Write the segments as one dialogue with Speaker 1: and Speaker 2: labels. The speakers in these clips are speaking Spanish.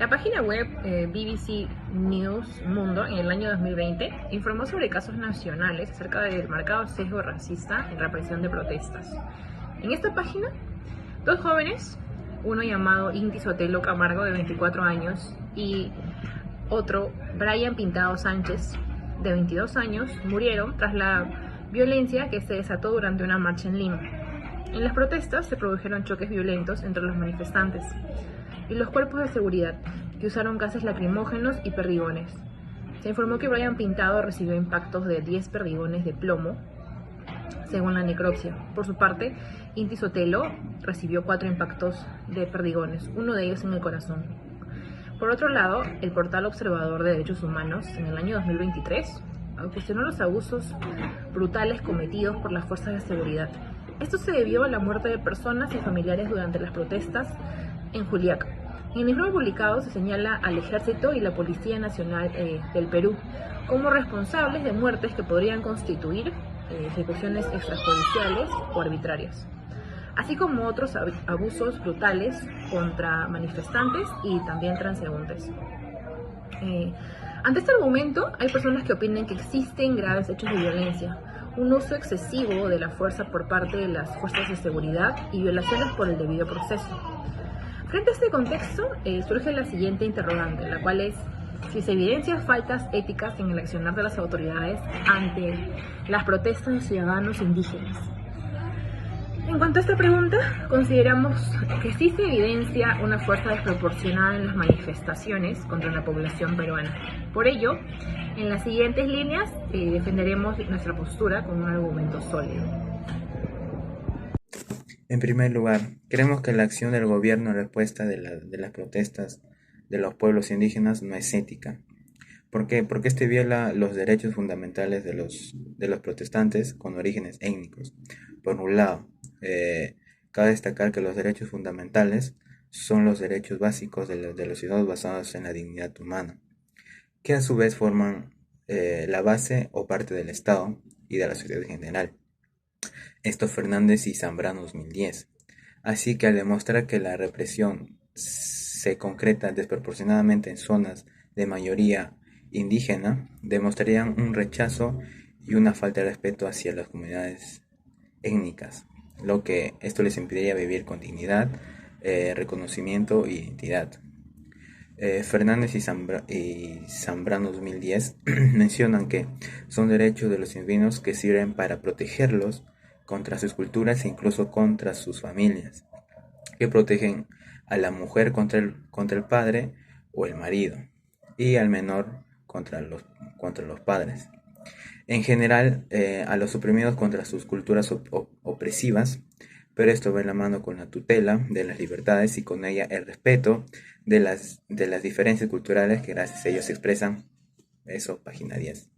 Speaker 1: La página web BBC News Mundo en el año 2020 informó sobre casos nacionales acerca del marcado sesgo racista en represión de protestas. En esta página, dos jóvenes, uno llamado Inti Sotelo Camargo de 24 años y otro Brian Pintado Sánchez de 22 años, murieron tras la violencia que se desató durante una marcha en Lima. En las protestas se produjeron choques violentos entre los manifestantes y los cuerpos de seguridad, que usaron gases lacrimógenos y perdigones. Se informó que Brian Pintado recibió impactos de 10 perdigones de plomo, según la necropsia. Por su parte, Inti Sotelo recibió 4 impactos de perdigones, uno de ellos en el corazón. Por otro lado, el portal Observador de Derechos Humanos, en el año 2023, cuestionó los abusos brutales cometidos por las fuerzas de seguridad. Esto se debió a la muerte de personas y familiares durante las protestas en Juliaca. En el informe publicado se señala al Ejército y la Policía Nacional del Perú como responsables de muertes que podrían constituir ejecuciones extrajudiciales o arbitrarias, así como otros abusos brutales contra manifestantes y también transeúntes. Ante este argumento, hay personas que opinan que existen graves hechos de violencia, un uso excesivo de la fuerza por parte de las fuerzas de seguridad y violaciones por el debido proceso. Frente a este contexto, surge la siguiente interrogante, la cual es si se evidencian faltas éticas en el accionar de las autoridades ante las protestas de ciudadanos indígenas. En cuanto a esta pregunta, consideramos que sí se evidencia una fuerza desproporcionada en las manifestaciones contra la población peruana. Por ello, en las siguientes líneas defenderemos nuestra postura con un argumento sólido.
Speaker 2: En primer lugar, creemos que la acción del gobierno en respuesta de las protestas de los pueblos indígenas no es ética. ¿Por qué? Porque este viola los derechos fundamentales de los protestantes con orígenes étnicos. Por un lado, cabe destacar que los derechos fundamentales son los derechos básicos de los ciudadanos basados en la dignidad humana, que a su vez forman la base o parte del Estado y de la sociedad en general. Esto Fernández y Zambrano 2010. Así que al demostrar que la represión se concreta desproporcionadamente en zonas de mayoría indígena, demostrarían un rechazo y una falta de respeto hacia las comunidades étnicas, lo que esto les impediría vivir con dignidad, reconocimiento y identidad. Fernández y Zambrano 2010 mencionan que son derechos de los individuos que sirven para protegerlos contra sus culturas e incluso contra sus familias, que protegen a la mujer contra el padre o el marido y al menor contra los padres. En general, a los oprimidos contra sus culturas opresivas, pero esto va en la mano con la tutela de las libertades y con ella el respeto de las diferencias culturales que gracias a ellos se expresan. Eso, página 10.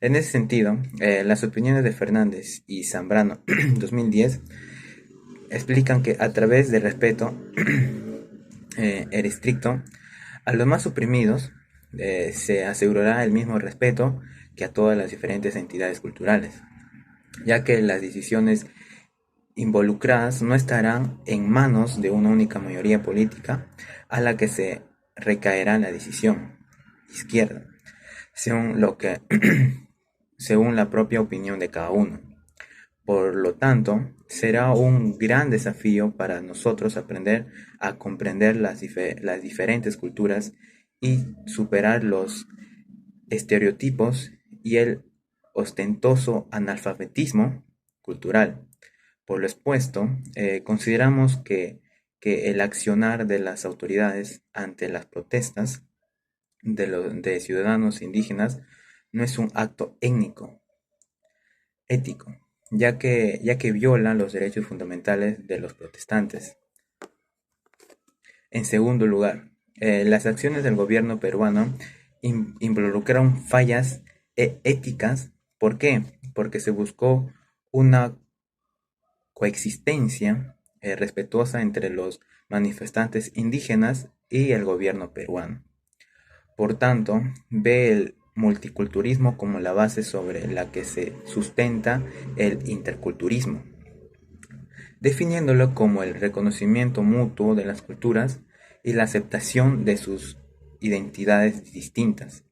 Speaker 2: En ese sentido, las opiniones de Fernández y Zambrano 2010 explican que a través del respeto estricto a los más oprimidos se asegurará el mismo respeto que a todas las diferentes entidades culturales, ya que las decisiones involucradas no estarán en manos de una única mayoría política a la que se recaerá la decisión izquierda, según la propia opinión de cada uno. Por lo tanto, será un gran desafío para nosotros aprender a comprender las diferentes culturas y superar los estereotipos y el ostentoso analfabetismo cultural. Por lo expuesto, consideramos que el accionar de las autoridades ante las protestas de ciudadanos indígenas no es un acto ético, ya que viola los derechos fundamentales de los protestantes. En segundo lugar, las acciones del gobierno peruano involucraron fallas éticas. ¿Por qué? Porque se buscó una coexistencia respetuosa entre los manifestantes indígenas y el gobierno peruano. Por tanto, ve el multiculturalismo como la base sobre la que se sustenta el interculturalismo, definiéndolo como el reconocimiento mutuo de las culturas y la aceptación de sus identidades distintas,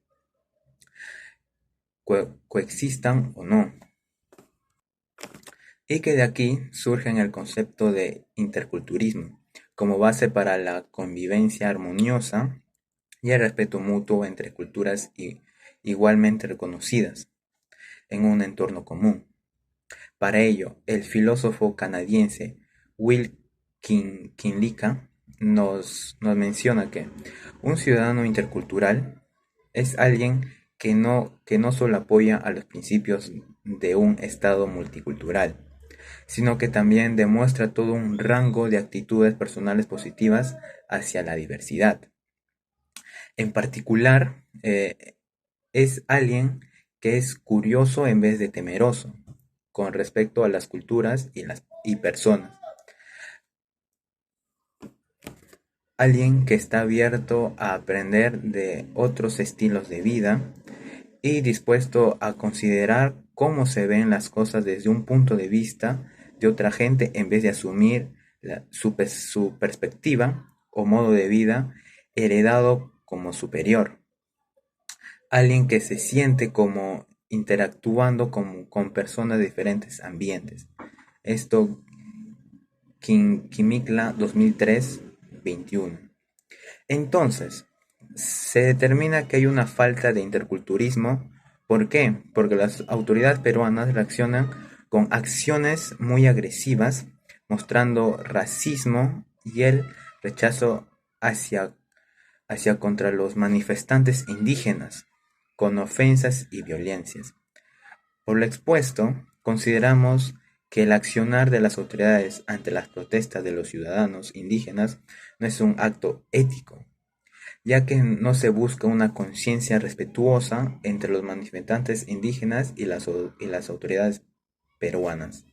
Speaker 2: coexistan o no, y que de aquí surge el concepto de interculturismo como base para la convivencia armoniosa y el respeto mutuo entre culturas igualmente reconocidas en un entorno común. Para ello, el filósofo canadiense Will Kinlica nos menciona que un ciudadano intercultural es alguien que no solo apoya a los principios de un Estado multicultural, sino que también demuestra todo un rango de actitudes personales positivas hacia la diversidad. En particular, es alguien que es curioso en vez de temeroso con respecto a las culturas y personas. Alguien que está abierto a aprender de otros estilos de vida y dispuesto a considerar cómo se ven las cosas desde un punto de vista de otra gente en vez de asumir su perspectiva o modo de vida heredado como superior. Alguien que se siente como interactuando con personas de diferentes ambientes. Esto, Kimikla 2003, 21. Entonces, se determina que hay una falta de interculturismo. ¿Por qué? Porque las autoridades peruanas reaccionan con acciones muy agresivas, mostrando racismo y el rechazo hacia, hacia contra los manifestantes indígenas, con ofensas y violencias. Por lo expuesto, consideramos que el accionar de las autoridades ante las protestas de los ciudadanos indígenas no es un acto ético, ya que no se busca una conciencia respetuosa entre los manifestantes indígenas y las autoridades peruanas.